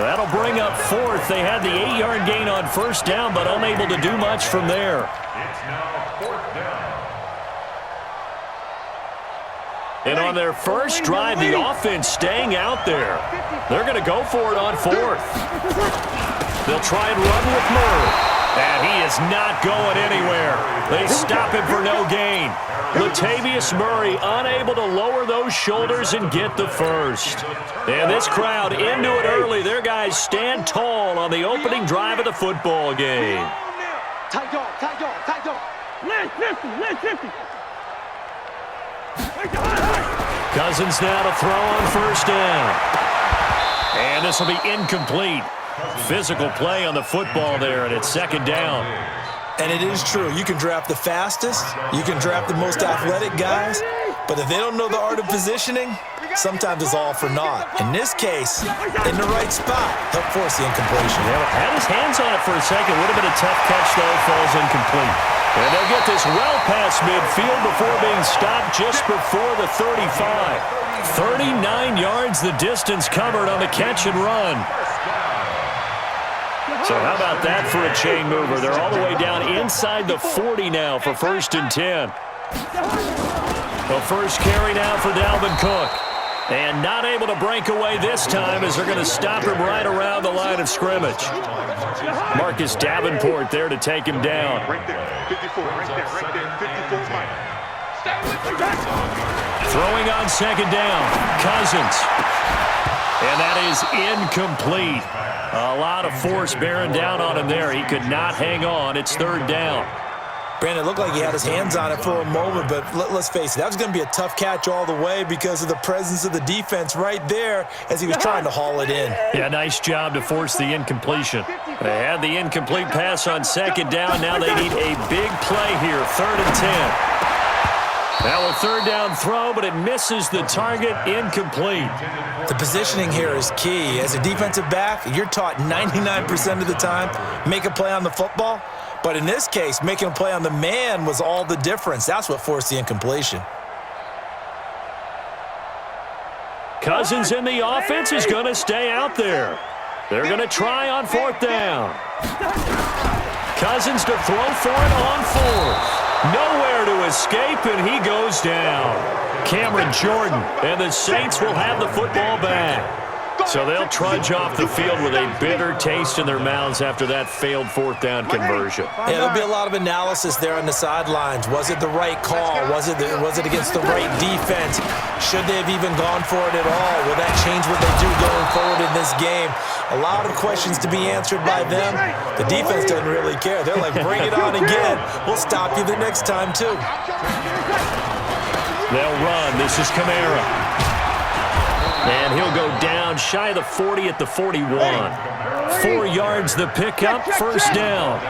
That'll bring up fourth. They had the 8-yard gain on first down, but unable to do much from there. It's now fourth down. And on their first drive, the offense staying out there. They're going to go for it on fourth. They'll try and run with Murray. And he is not going anywhere. They stop him for no gain. Latavius Murray unable to lower those shoulders and get the first. And this crowd into it early. Their guys stand tall on the opening drive of the football game. Cousins now to throw on first down. And this will be incomplete. Physical play on the football there, and it's second down. And it is true. You can draft the fastest. You can draft the most athletic guys. But if they don't know the art of positioning, sometimes it's all for naught. In this case, in the right spot, help force the incompletion. Yeah, had his hands on it for a second. Would have been a tough catch, though. Falls incomplete. And they'll get this well past midfield before being stopped just before the 35. 39 yards the distance covered on the catch and run. So how about that for a chain mover? They're all the way down inside the 40 now for 1st and 10. The first carry now for Dalvin Cook. And not able to break away this time as they're going to stop him right around the line of scrimmage. Marcus Davenport there to take him down. Right there, 54, right there, 54 minus. Throwing on second down, Cousins. And that is incomplete. A lot of force bearing down on him there. He could not hang on. It's third down. Brandon, it looked like he had his hands on it for a moment, but let's face it, that was going to be a tough catch all the way because of the presence of the defense right there as he was trying to haul it in. Yeah, nice job to force the incompletion. They had the incomplete pass on second down. Now they need a big play here, 3rd and 10. Now a third down throw, but it misses the target, incomplete. The positioning here is key. As a defensive back, you're taught 99% of the time, make a play on the football. But in this case, making a play on the man was all the difference. That's what forced the incompletion. Cousins in the offense is going to stay out there. They're going to try on 4th down. Cousins to throw for it on 4th. Nowhere to escape, and he goes down. Cameron Jordan, and the Saints will have the football back. So they'll trudge off the field with a bitter taste in their mouths after that failed 4th down conversion. Yeah, there'll be a lot of analysis there on the sidelines. Was it the right call? Was it against the right defense? Should they have even gone for it at all? Will that change what they do going forward in this game? A lot of questions to be answered by them. The defense doesn't really care. They're like, bring it on again. We'll stop you the next time, too. They'll run. This is Kamara. And he'll go down shy of the 40 at the 41. 4 yards the pickup, first down.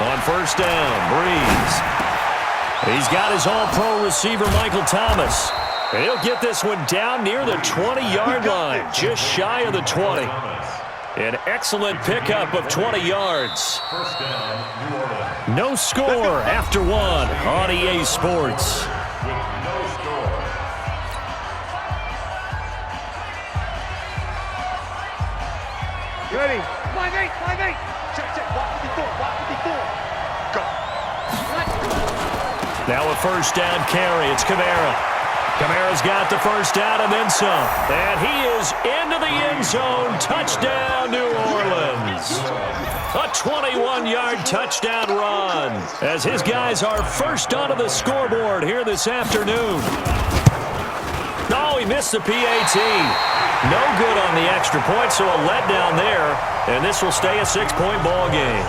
On first down, Breeze. He's got his all-pro receiver, Michael Thomas. And he'll get this one down near the 20-yard line, just shy of the 20. An excellent pickup of 20 yards. No score after one on EA Sports. Ready? 5-8, 5-8. Check. Walk 54, walk 54. Go. Now a first down carry. It's Kamara. Kamara's got the first down and then some. And he is into the end zone. Touchdown, New Orleans. A 21-yard touchdown run as his guys are first onto the scoreboard here this afternoon. No, he missed the PAT. No good on the extra point, so a letdown there, and this will stay a 6-point ball game.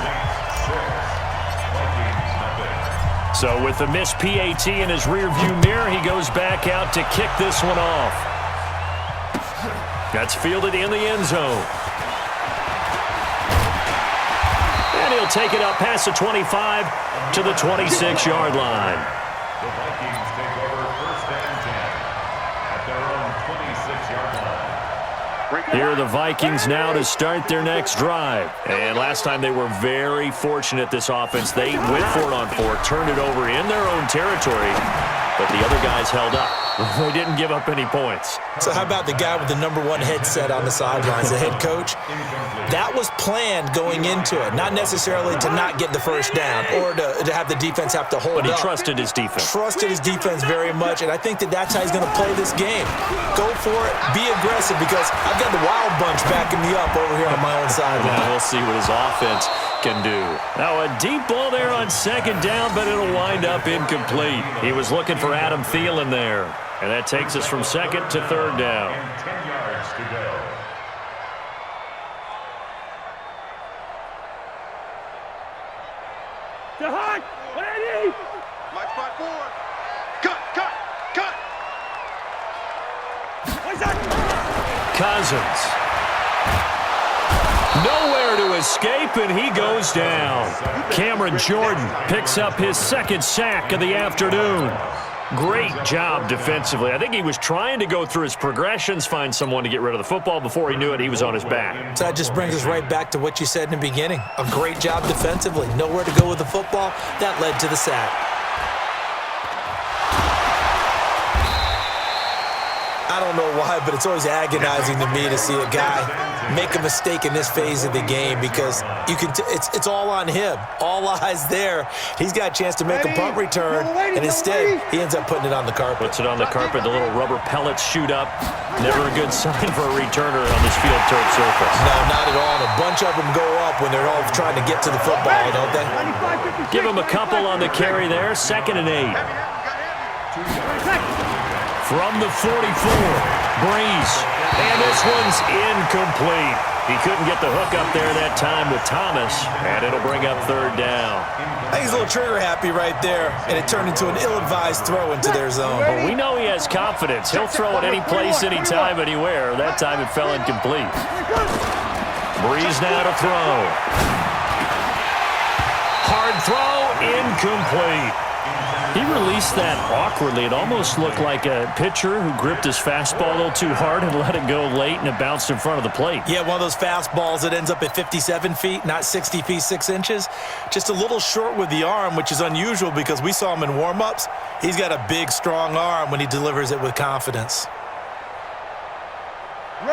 So with the missed PAT in his rearview mirror, he goes back out to kick this one off. That's fielded in the end zone. And he'll take it up past the 25 to the 26-yard line. The Vikings take over 1st and 10 at their own 26-yard line. Here are the Vikings now to start their next drive. And last time they were very fortunate, this offense. They went for it on 4, turned it over in their own territory. but the other guys held up. They didn't give up any points. So how about the guy with the #1 headset on the sidelines, the head coach? That was planned going into it, not necessarily to not get the first down or to have the defense have to hold up. But he trusted his defense. Trusted his defense very much, and I think that's how he's going to play this game. Go for it, be aggressive, because I've got the wild bunch backing me up over here on my own sideline. Now we'll see what his offense can do. Now a deep ball there on second down, but it'll wind up incomplete. He was looking for Adam Thielen there. And that takes us from second to third down. 10 yards to go. Jahan, what I need? Mike spot forward. Cut. What's that? Cousins. Nowhere to escape, and he goes down. Cameron Jordan picks up his second sack of the afternoon. Great job defensively. I think he was trying to go through his progressions, find someone to get rid of the football. Before he knew it, he was on his back. So that just brings us right back to what you said in the beginning. A great job defensively. Nowhere to go with the football. That led to the sack. I don't know why, but it's always agonizing to me to see a guy make a mistake in this phase of the game, because you can. It's all on him. All eyes there. He's got a chance to make a punt return, and instead he ends up putting it on the carpet. Puts it on the carpet. The little rubber pellets shoot up. Never a good sign for a returner on this field turf surface. No, not at all. And a bunch of them go up when they're all trying to get to the football, don't they? Give him a couple on the carry there. 2nd and 8. From the 44, Breeze. And this one's incomplete. He couldn't get the hook up there that time with Thomas, and it'll bring up third down. I think he's a little trigger happy right there, and it turned into an ill-advised throw into their zone. But we know he has confidence. He'll throw it any place, anytime, anywhere. That time it fell incomplete. Breeze now to throw. Hard throw, incomplete. He released that awkwardly. It almost looked like a pitcher who gripped his fastball a little too hard and let it go late, and it bounced in front of the plate. Yeah, one of those fastballs that ends up at 57 feet, not 60 feet, 6 inches. Just a little short with the arm, which is unusual because we saw him in warm-ups. He's got a big, strong arm when he delivers it with confidence.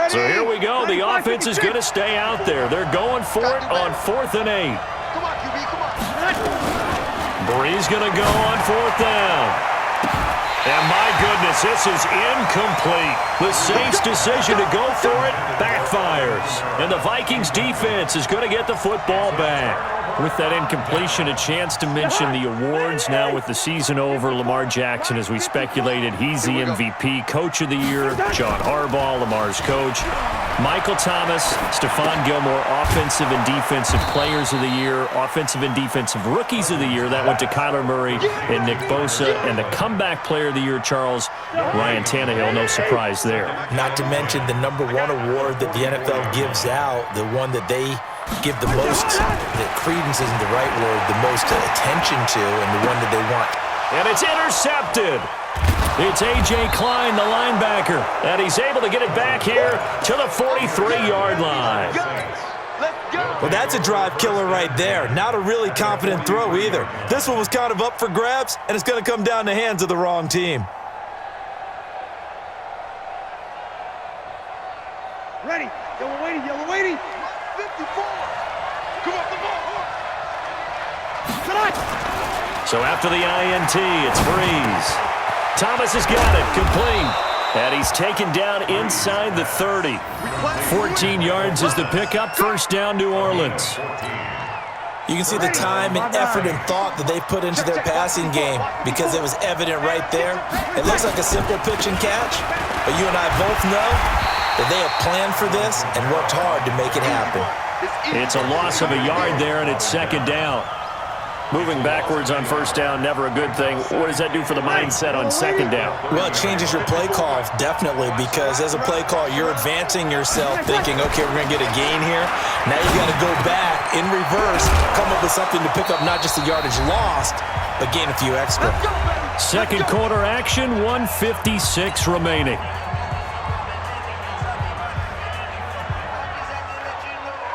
So here we go. The offense is going to stay out there. They're going for it on 4th and 8. Come on, QB, come on. Breeze going to go on 4th down. And my goodness, this is incomplete. The Saints' decision to go for it backfires. And the Vikings defense is going to get the football back. With that incompletion, a chance to mention the awards. Now with the season over, Lamar Jackson, as we speculated, he's the MVP, Coach of the Year. John Harbaugh, Lamar's coach. Michael Thomas, Stephon Gilmore, Offensive and Defensive Players of the Year, Offensive and Defensive Rookies of the Year. That went to Kyler Murray and Nick Bosa. And the Comeback Player of the Year, Charles, Ryan Tannehill. No surprise there. Not to mention the #1 award that the NFL gives out, the one that they give the most, that credence isn't the right word, the most attention to, and the one that they want. And it's intercepted. It's A.J. Klein, the linebacker, and he's able to get it back here to the 43-yard line. Well, that's a drive killer right there. Not a really confident throw either. This one was kind of up for grabs, and it's going to come down in the hands of the wrong team. Ready. Yellow waiting. 54. Come on, the ball. So after the INT, it's Breeze. Thomas has got it, complete. And he's taken down inside the 30. 14 yards is the pickup, first down, New Orleans. You can see the time and effort and thought that they put into their passing game, because it was evident right there. It looks like a simple pitch and catch, but you and I both know that they have planned for this and worked hard to make it happen. It's a loss of a yard there, and it's second down. Moving backwards on first down, never a good thing. What does that do for the mindset on second down? Well, it changes your play call, definitely, because as a play call, you're advancing yourself, thinking, okay, we're going to get a gain here. Now you got to go back in reverse, come up with something to pick up not just the yardage lost, but gain a few extra. Second quarter action, 1:56 remaining.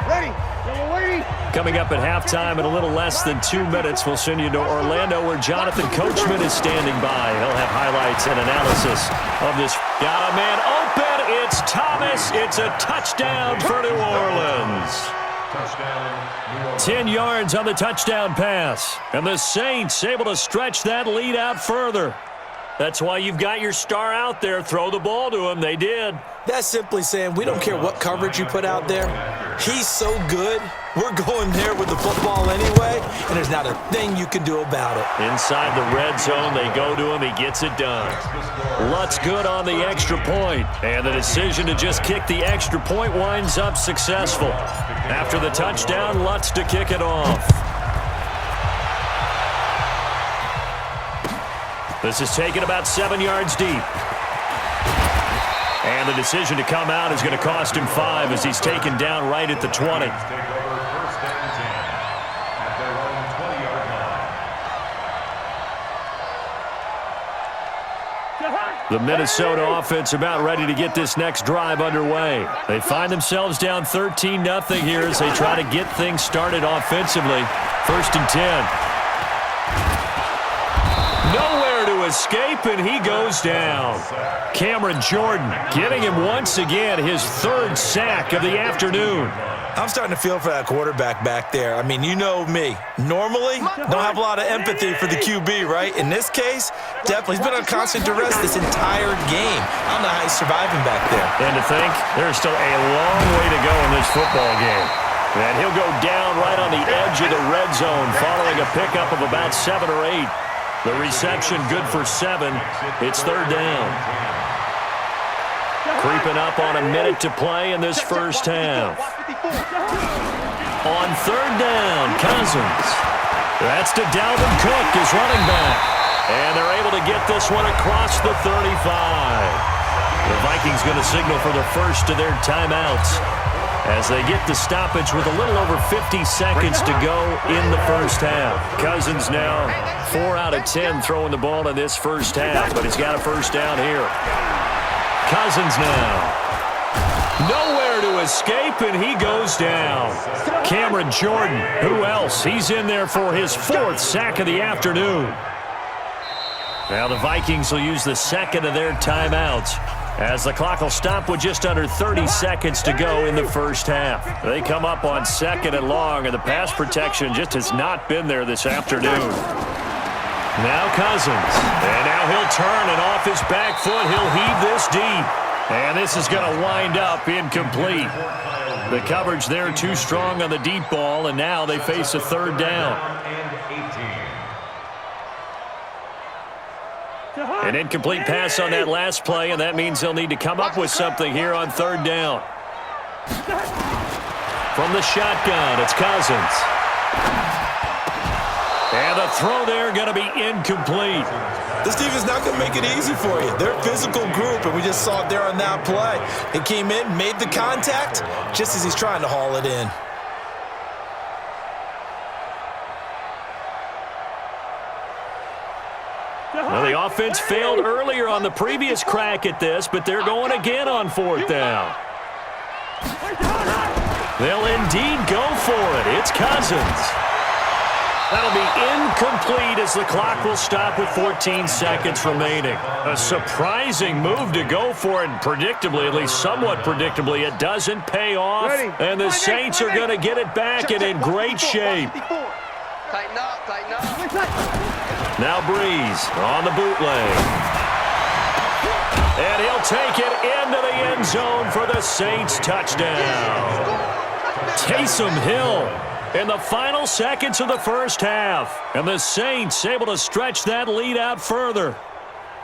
Ready. Yellow waiting. Coming up at halftime in a little less than 2 minutes, we'll send you to Orlando where Jonathan Coachman is standing by. He'll have highlights and analysis of this. Got a man open. It's Thomas. It's a touchdown for New Orleans. 10 yards on the touchdown pass. And the Saints able to stretch that lead out further. That's why you've got your star out there. Throw the ball to him. They did. That's simply saying we don't care what coverage you put out there. He's so good. We're going there with the football anyway, and there's not a thing you can do about it. Inside the red zone, they go to him. He gets it done. Lutz good on the extra point, and the decision to just kick the extra point winds up successful. After the touchdown, Lutz to kick it off. This is taken about 7 yards deep. And the decision to come out is going to cost him 5 as he's taken down right at the 20. The Minnesota offense about ready to get this next drive underway. They find themselves down 13-0 here as they try to get things started offensively. 1st and 10. Nowhere to escape, and he goes down. Cameron Jordan getting him once again his 3rd sack of the afternoon. I'm starting to feel for that quarterback back there. I mean, you know me. Normally, don't have a lot of empathy for the QB, right? In this case, definitely. He's been on constant duress this entire game. I don't know how he's surviving back there. And to think, there's still a long way to go in this football game. And he'll go down right on the edge of the red zone following a pickup of about 7 or 8. The reception good for 7. It's 3rd down. Creeping up on a minute to play in this first half. On 3rd down, Cousins. That's to Dalvin Cook, his running back. And they're able to get this one across the 35. The Vikings going to signal for the first of their timeouts as they get the stoppage with a little over 50 seconds to go in the first half. Cousins now 4 out of 10 throwing the ball in this first half, but he's got a first down here. Cousins now. Nowhere to escape, and he goes down. Cameron Jordan, who else? He's in there for his 4th sack of the afternoon. Now the Vikings will use the second of their timeouts as the clock will stop with just under 30 seconds to go in the first half. They come up on 2nd and long, and the pass protection just has not been there this afternoon. Now Cousins, and now he'll turn, and off his back foot, he'll heave this deep. And this is going to wind up incomplete. The coverage there too strong on the deep ball, and now they face a 3rd down. An incomplete pass on that last play, and that means they'll need to come up with something here on 3rd down. From the shotgun, it's Cousins. And the throw there going to be incomplete. This defense is not going to make it easy for you. They're a physical group, and we just saw it there on that play. He came in, made the contact, just as he's trying to haul it in. Well, the offense failed earlier on the previous crack at this, but they're going again on 4th down. They'll indeed go for it. It's Cousins. That'll be incomplete as the clock will stop with 14 seconds remaining. A surprising move to go for it, and predictably, at least somewhat predictably, it doesn't pay off. And the Saints are going to get it back and in great shape. Tighten up, tighten up. Now Breeze on the bootleg. And he'll take it into the end zone for the Saints touchdown. Taysom Hill in the final seconds of the first half. And the Saints able to stretch that lead out further.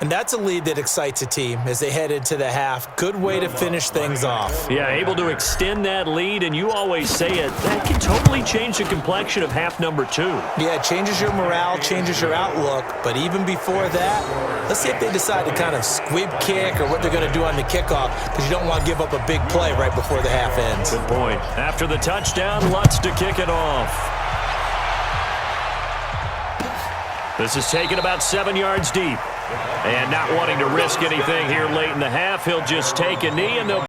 And that's a lead that excites a team as they head into the half. Good way to finish things off. Yeah, able to extend that lead, and you always say it, that can totally change the complexion of half number 2. Yeah, it changes your morale, changes your outlook. But even before that, let's see if they decide to kind of squib kick or what they're going to do on the kickoff, because you don't want to give up a big play right before the half ends. Good point. After the touchdown, Lutz to kick it off. This is taken about 7 yards deep. And not wanting to risk anything here late in the half, he'll just take a knee, and they'll